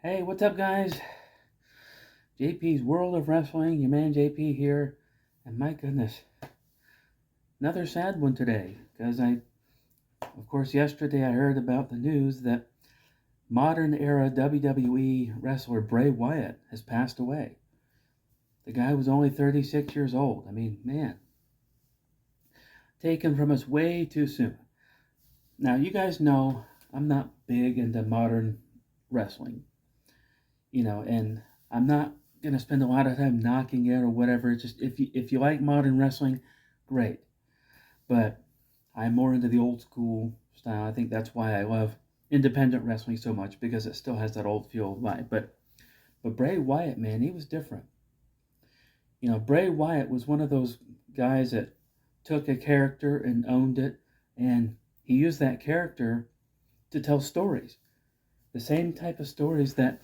Hey, what's up, guys? J.P.'s World of Wrestling, your man J.P. here. And my goodness, another sad one today. Because of course, yesterday I heard about the news that modern era WWE wrestler Bray Wyatt has passed away. The guy was only 36 years old. I mean, man, taken from us way too soon. Now, you guys know I'm not big into modern wrestling. And I'm not gonna spend a lot of time knocking it or whatever. Just if you like modern wrestling, great. But I'm more into the old school style. I think that's why I love independent wrestling so much, because it still has that old feel vibe. But Bray Wyatt, man, he was different. Bray Wyatt was one of those guys that took a character and owned it, and he used that character to tell stories. The same type of stories that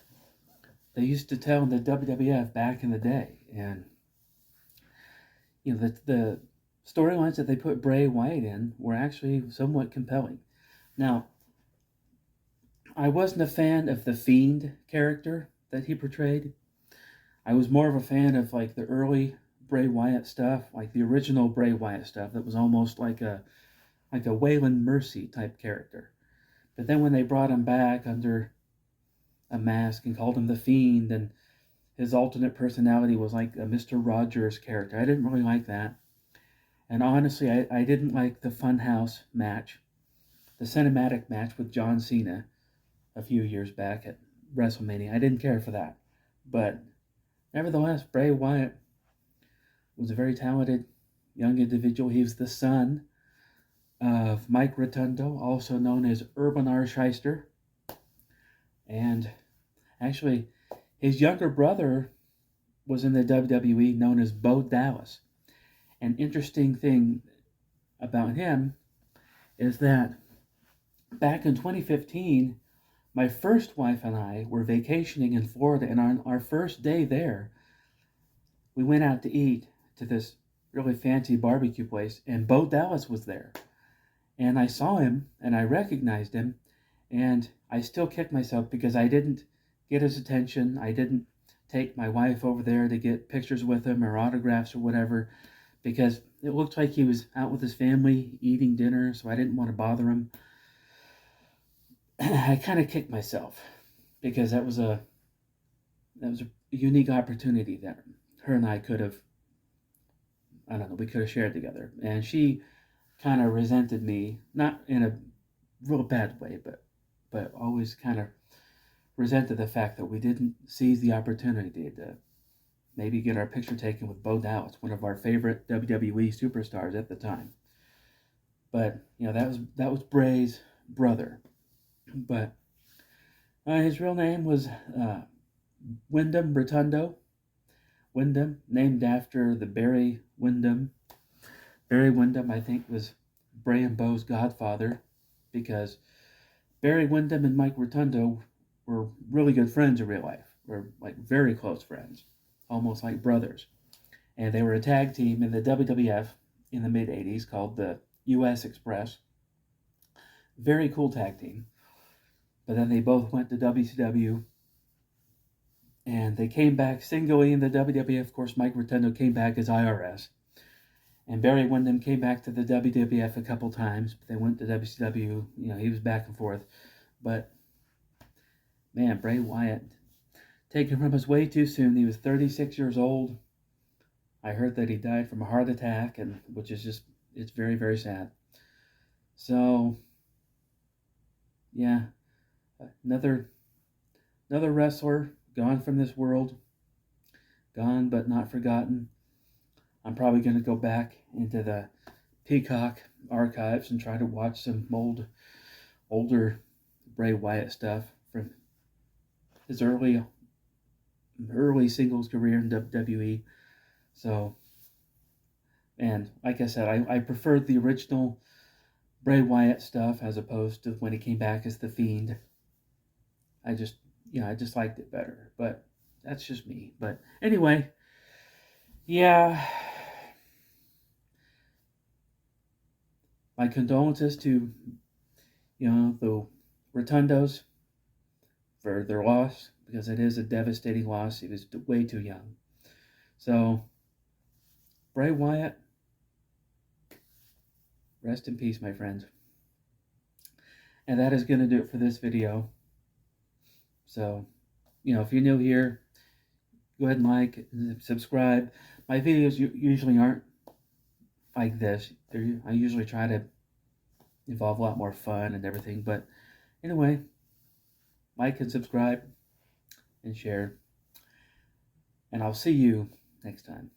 they used to tell in the WWF back in the day. And the storylines that they put Bray Wyatt in were actually somewhat compelling. Now, I wasn't a fan of the Fiend character that he portrayed. I was more of a fan of like the early Bray Wyatt stuff, like the original Bray Wyatt stuff that was almost like a Waylon Mercy type character. But then when they brought him back under a mask and called him the Fiend, and his alternate personality was like a Mr. Rogers character, I didn't really like that. And honestly, I didn't like the Funhouse match, the cinematic match with John Cena a few years back at WrestleMania. I didn't care for that. But nevertheless, Bray Wyatt was a very talented young individual. He was the son of Mike Rotundo, also known as Urban R. Shyster. And actually, his younger brother was in the WWE, known as Bo Dallas. An interesting thing about him is that back in 2015, my first wife and I were vacationing in Florida, and on our first day there, we went out to eat to this really fancy barbecue place, and Bo Dallas was there. And I saw him, and I recognized him, and I still kick myself because I didn't get his attention. I didn't take my wife over there to get pictures with him or autographs or whatever, because it looked like he was out with his family eating dinner, so I didn't want to bother him. I kind of kicked myself because that was a unique opportunity that her and I could have, I don't know, we could have shared together. And she kind of resented me, not in a real bad way, but always kind of resented the fact that we didn't seize the opportunity to maybe get our picture taken with Bo Dallas, one of our favorite WWE superstars at the time. But that was Bray's brother. But his real name was Wyndham Rotundo. Wyndham, named after the Barry Windham. Barry Windham, I think, was Bray and Bo's godfather, because Barry Windham and Mike Rotundo were really good friends in real life. Were like very close friends, almost like brothers. And they were a tag team in the WWF in the mid 80s called the U.S. Express. Very cool tag team. But then they both went to WCW, and they came back singly in the WWF. Of course, Mike Rotundo came back as IRS. And Barry Windham came back to the WWF a couple times, but they went to WCW. He was back and forth. But, man, Bray Wyatt, taken from us way too soon. He was 36 years old. I heard that he died from a heart attack, and which is just, it's very, very sad. So, yeah, another wrestler gone from this world, gone but not forgotten. I'm probably going to go back into the Peacock archives and try to watch some older Bray Wyatt stuff from his early singles career in WWE. So, and like I said, I preferred the original Bray Wyatt stuff as opposed to when he came back as the Fiend. I just liked it better. But that's just me. But anyway, yeah. My condolences to the Rotundos for their loss, because it is a devastating loss. He was way too young. So, Bray Wyatt, rest in peace, my friends. And that is going to do it for this video. So, if you're new here, go ahead and like and subscribe. My videos usually aren't like this. I usually try to involve a lot more fun and everything. But anyway, like and subscribe and share. And I'll see you next time.